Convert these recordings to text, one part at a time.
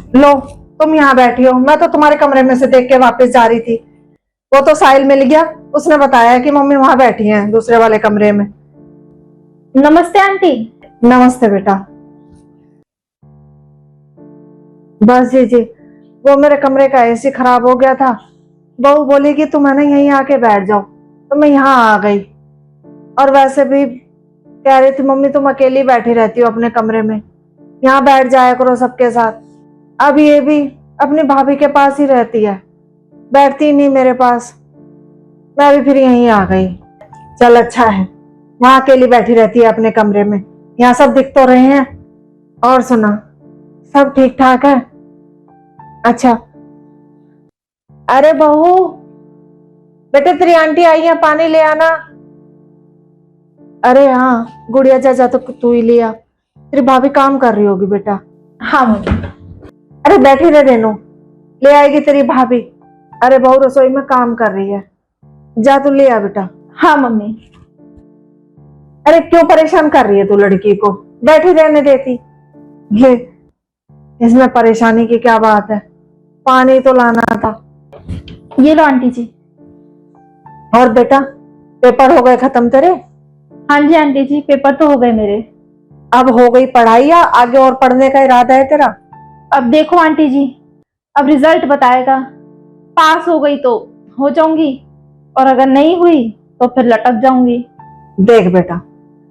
लो, तुम यहाँ बैठी हो, मैं तो तुम्हारे कमरे में से देख के वापस जा रही थी। वो तो साहिल मिल गया, उसने बताया कि मम्मी वहां बैठी हैं दूसरे वाले कमरे में। नमस्ते आंटी। नमस्ते बेटा। बस जी, वो मेरे कमरे का एसी खराब हो गया था। बहू बोली कि तुम है ना यहीं आके बैठ जाओ, तो मैं यहाँ आ गई। और वैसे भी कह रही थी मम्मी तुम अकेली बैठी रहती हो अपने कमरे में, यहाँ बैठ जाया करो सबके साथ। अब ये भी अपनी भाभी के पास ही रहती है, बैठती ही नहीं मेरे पास। मैं भी फिर यहीं आ गई। चल अच्छा है, वहां अकेली बैठी रहती है अपने कमरे में, यहाँ सब दिख तो रहे हैं। और सुना, सब ठीक ठाक है? अच्छा। अरे बहू, बेटे तेरी आंटी आई है, पानी ले आना। अरे हाँ गुड़िया, जा तो तू ही लिया, तेरी भाभी काम कर रही होगी बेटा। हाँ मम्मी। अरे बैठी रह रेनू, ले आएगी तेरी भाभी। अरे बहू रसोई में काम कर रही है, जा तू ले आ बेटा। हाँ मम्मी। अरे क्यों परेशान कर रही है तू लड़की को, बैठी रहने देती। ले, इसमें परेशानी की क्या बात है, पानी तो लाना था। ये लो आंटी जी। और बेटा, पेपर हो गए खत्म तेरे? हाँ जी आंटी जी, पेपर तो हो गए मेरे। अब हो गई पढ़ाई या आगे और पढ़ने का इरादा है तेरा? अब देखो आंटी जी, अब रिजल्ट बताएगा। पास हो गई तो हो जाऊंगी, और अगर नहीं हुई तो फिर लटक जाऊंगी। देख बेटा,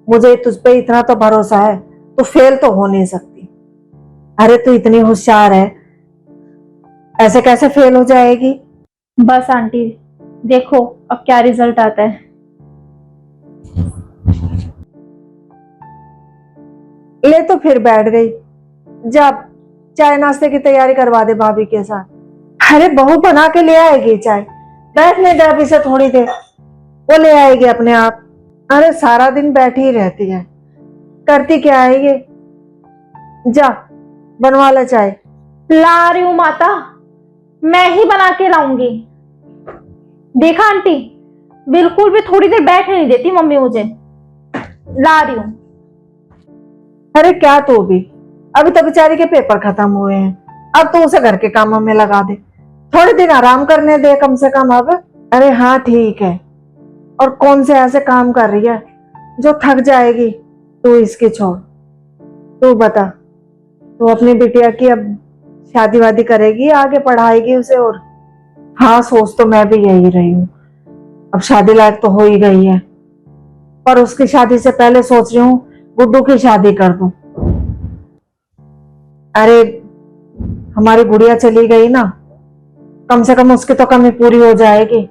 मुझे तुझ पे इतना तो भरोसा है, तू फेल तो हो नहीं सकती। अरे तू इतनी होशियार है, ऐसे कैसे फेल हो जाएगी? बस आंटी, देखो अब क्या रिजल्ट आता है। ले तो फिर बैठ गई, जा चाय नाश्ते की तैयारी करवा दे भाभी के साथ। अरे बहू बना के ले आएगी चाय, बैठने दे अभी से थोड़ी देर, वो ले आएगी अपने आप। अरे सारा दिन बैठी ही रहती है, करती क्या है ये। जा बनवा ले चाय। ला रही हूँ माता, मैं ही बना के लाऊंगी। देखा आंटी, बिल्कुल भी थोड़ी देर बैठने नहीं देती मम्मी मुझे। ला रही हूँ। अरे क्या तू भी, अभी तो बेचारी के पेपर खत्म हुए हैं, अब तो उसे घर के कामों में लगा दे, थोड़े दिन आराम करने दे कम से कम अब। अरे हाँ ठीक है, और कौन से ऐसे काम कर रही है जो थक जाएगी? तू इसकी छोड़, तू बता, तू अपनी बिटिया की अब शादी वादी करेगी, आगे पढ़ाएगी उसे? और हाँ सोच तो मैं भी यही रही हूँ, अब शादी लायक तो हो ही गई है, पर उसकी शादी से पहले सोच रही हूँ गुड्डू की शादी कर दूं। अरे हमारी गुड़िया चली गई ना, कम से कम उसकी तो कमी पूरी हो जाएगी।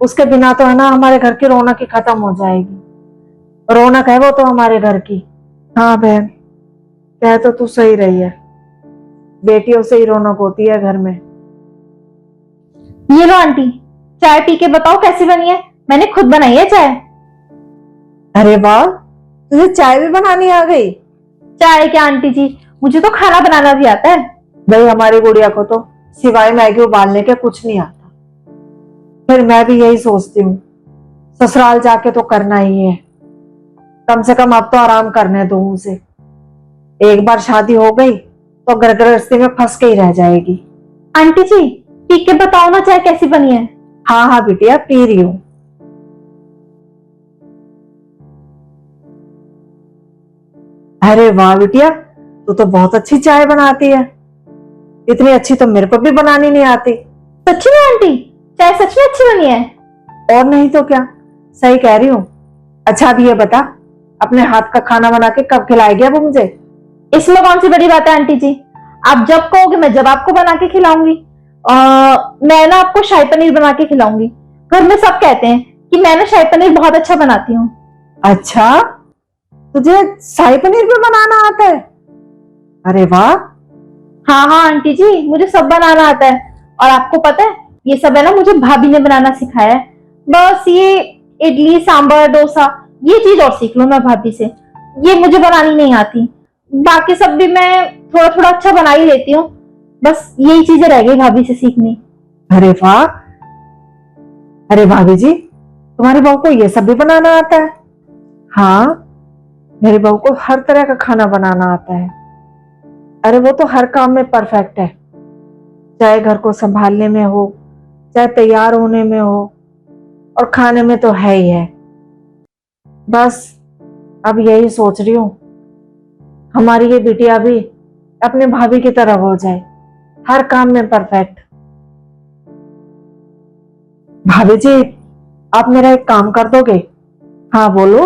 उसके बिना तो है ना हमारे घर की रौनक ही खत्म हो जाएगी, रौनक है वो तो हमारे घर की। हाँ बहन, कह तो तू सही रही है, बेटियों से ही रौनक होती है घर में। ये लो आंटी, चाय पी के बताओ कैसी बनी है। मैंने खुद बनाई है चाय। अरे वाह, तुझे चाय भी बनानी आ गई? चाय क्या आंटी जी, मुझे तो खाना बनाना भी आता है। भाई हमारी गुड़िया को तो सिवाय मैगी उबालने के कुछ नहीं आता। फिर मैं भी यही सोचती हूँ, ससुराल जाके तो करना ही है, कम से कम अब तो आराम करने दो उसे। एक बार शादी हो गई तो घर गृहस्थी में फंस के ही रह जाएगी। आंटी जी, पी के बताओ ना चाय कैसी बनी है। हाँ हाँ बिटिया, पी रही हूँ। अरे वाह बिटिया, तू तो बहुत अच्छी चाय बनाती है, इतनी अच्छी तो मेरे को भी बनानी नहीं आती। सच्ची में आंटी, चाय सच में अच्छी बनी है। और नहीं तो क्या, सही कह रही हूँ। अच्छा अब ये बता, अपने हाथ का खाना बना के कब खिलाएगी अब मुझे? इसमें कौन सी बड़ी बात है आंटी जी, आप जब कहोगे मैं जब आपको बना के खिलाऊंगी। मैं ना आपको शाही पनीर बना के खिलाऊंगी। घर में सब कहते हैं कि मैं ना शाही पनीर बहुत अच्छा बनाती हूँ। अच्छा, तुझे शाही पनीर भी बनाना आता है? अरे वाह। हाँ हाँ आंटी जी, मुझे सब बनाना आता है। और आपको पता है, ये सब है ना मुझे भाभी ने बनाना सिखाया है। बस ये इडली सांभर डोसा ये चीज और सीख लो मैं भाभी से, ये मुझे बनानी नहीं आती। बाकी सब भी मैं थोड़ा थोड़ा अच्छा बना ही लेती हूँ। बस यही चीजें रह गई भाभी से सीखनी। अरे वाह, अरे भाभी जी, तुम्हारी बहू को ये सब भी बनाना आता है? हाँ, मेरी बहू को हर तरह का खाना बनाना आता है। अरे वो तो हर काम में परफेक्ट है, चाहे घर को संभालने में हो, चाहे तैयार होने में हो, और खाने में तो है ही है। बस अब यही सोच रही हूँ हमारी ये बिटिया भी अपने भाभी की तरह हो जाए, हर काम में परफेक्ट। भाभी जी, आप मेरा एक काम कर दोगे? हाँ बोलो।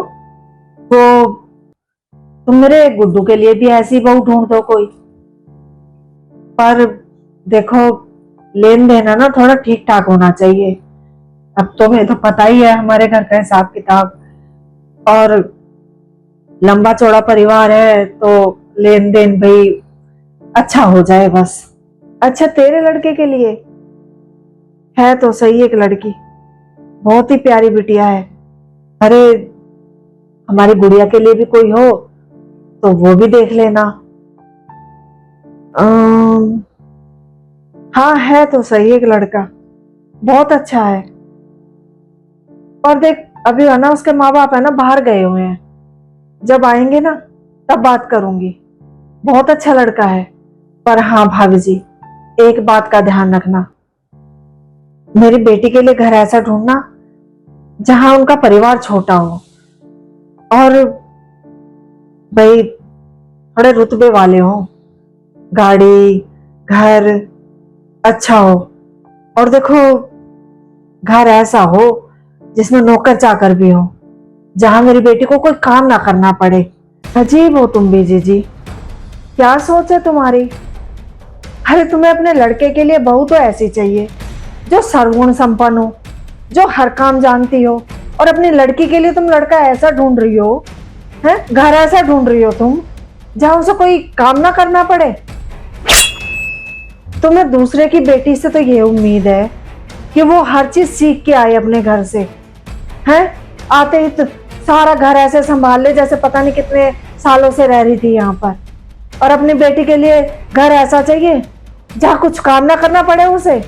वो तुम मेरे गुड्डू के लिए भी ऐसी बहू ढूंढ दो कोई। पर देखो, लेन देन है ना, थोड़ा ठीक ठाक होना चाहिए। अब तुम्हें तो पता ही है हमारे घर का हिसाब किताब, और लंबा चौड़ा परिवार है, तो लेन देन भाई अच्छा हो जाए बस। अच्छा, तेरे लड़के के लिए है तो सही एक लड़की, बहुत ही प्यारी बिटिया है। अरे हमारी गुड़िया के लिए भी कोई हो तो वो भी देख लेना। अम्म, हाँ है तो सही एक लड़का, बहुत अच्छा है। और देख, अभी है ना उसके माँ बाप है ना बाहर गए हुए हैं, जब आएंगे ना तब बात करूंगी। बहुत अच्छा लड़का है। पर हाँ भाभी जी, एक बात का ध्यान रखना, मेरी बेटी के लिए घर ऐसा ढूंढना जहां उनका परिवार छोटा हो, और भाई थोड़े रुतबे वाले हो, गाड़ी घर अच्छा हो। और देखो, घर ऐसा हो जिसमें नौकर चाकर भी हो, जहां मेरी बेटी को कोई काम ना करना पड़े। अजीब हो तुम भी जीजी, क्या सोच है तुम्हारी? अरे तुम्हें अपने लड़के के लिए बहू तो ऐसी चाहिए जो सर्वगुण संपन्न हो, जो हर काम जानती हो। और अपनी लड़की के लिए तुम लड़का ऐसा ढूंढ रही हो, है घर ऐसा ढूंढ रही हो तुम जहां उसे कोई काम ना करना पड़े। तुम्हें दूसरे की बेटी से तो ये उम्मीद है कि वो हर चीज सीख के आए अपने घर से, हैं? आते ही तो सारा घर ऐसे संभाल ले जैसे पता नहीं कितने सालों से रह रही थी यहाँ पर। और अपनी बेटी के लिए घर ऐसा चाहिए जहां कुछ काम ना करना पड़े उसे।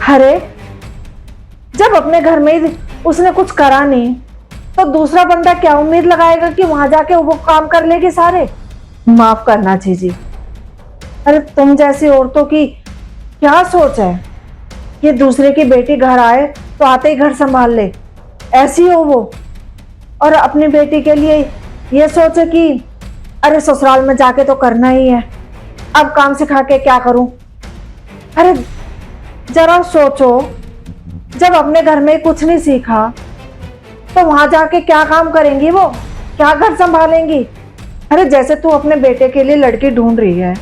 अरे जब अपने घर में ही उसने कुछ करा नहीं, तो दूसरा बंदा क्या उम्मीद लगाएगा कि वहां जाके वो काम कर लेगी सारे? माफ करना जीजी, अरे तुम जैसी औरतों की क्या सोच है कि दूसरे की बेटी घर आए तो आते ही घर संभाल ले, ऐसी हो वो। और अपनी बेटी के लिए ये सोचे कि अरे ससुराल में जाके तो करना ही है, अब काम सिखा के क्या करूं। अरे जरा सोचो, जब अपने घर में कुछ नहीं सीखा तो वहां जाके क्या काम करेंगी वो, क्या घर संभालेंगी? अरे जैसे तू अपने बेटे के लिए लड़की ढूंढ रही है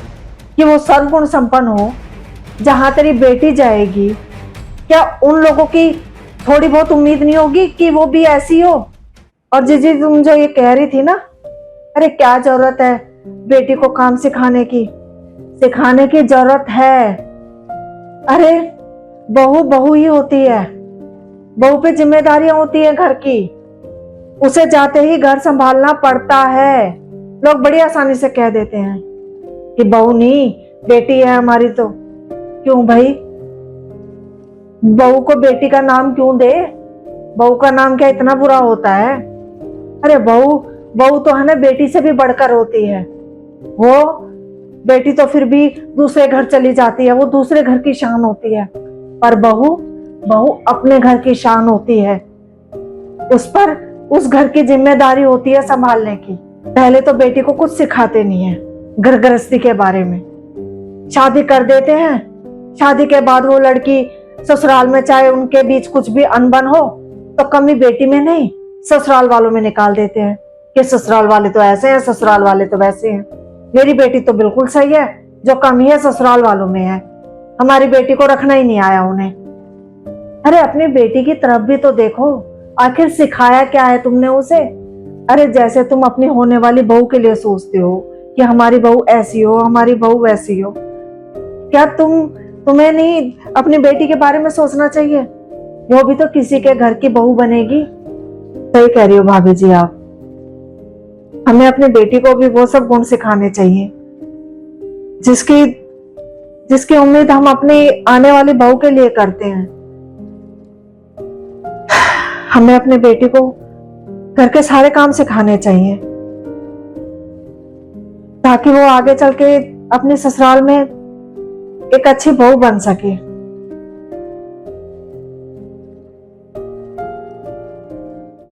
कि वो सर्वगुण संपन्न हो, जहां तेरी बेटी जाएगी, क्या उन लोगों की थोड़ी बहुत उम्मीद नहीं होगी कि वो भी ऐसी हो? और जीजी तुम जो ये कह रही थी ना, अरे क्या जरूरत है बेटी को काम सिखाने की? सिखाने की जरूरत है। अरे बहू बहू ही होती है, बहू पे जिम्मेदारियां होती है घर की, उसे जाते ही घर संभालना पड़ता है। लोग बड़ी आसानी से कह देते हैं कि बहू नहीं बेटी है हमारी तो। क्यों भाई, बहू को बेटी का नाम क्यों दे? बहू का नाम क्या इतना बुरा होता है? अरे बहू बहू तो है ना बेटी से भी बढ़कर होती है। वो बेटी तो फिर भी दूसरे घर चली जाती है, वो दूसरे घर की शान होती है। पर बहू बहू अपने घर की शान होती है, उस पर उस घर की जिम्मेदारी होती है संभालने की। पहले तो बेटी को कुछ सिखाते नहीं है घर गृहस्थी के बारे में, शादी कर देते हैं। शादी के बाद वो लड़की ससुराल में चाहे उनके बीच कुछ भी अनबन हो तो कमी बेटी में नहीं ससुराल वालों में निकाल देते हैं कि ससुराल वाले तो ऐसे हैं, ससुराल वाले तो वैसे हैं। मेरी बेटी तो बिल्कुल सही है, जो कमी है ससुराल वालों में है, हमारी बेटी को रखना ही नहीं आया उन्हें। अरे अपनी बेटी की तरफ भी तो देखो, आखिर सिखाया क्या है तुमने उसे? अरे जैसे तुम अपनी होने वाली बहू के लिए सोचते हो कि हमारी बहू ऐसी हो, हमारी बहू वैसी हो, क्या तुम्हें नहीं अपनी बेटी के बारे में सोचना चाहिए? वो भी तो किसी के घर की बहू बनेगी। सही कह रही हो भाभी जी आप, हमें अपनी बेटी को भी वो सब गुण सिखाने चाहिए जिसकी जिसकी उम्मीद हम अपनी आने वाली बहू के लिए करते हैं। हमें अपने बेटी को घर के सारे काम सिखाने चाहिए ताकि वो आगे चल के अपने ससुराल में एक अच्छी बहू बन सके।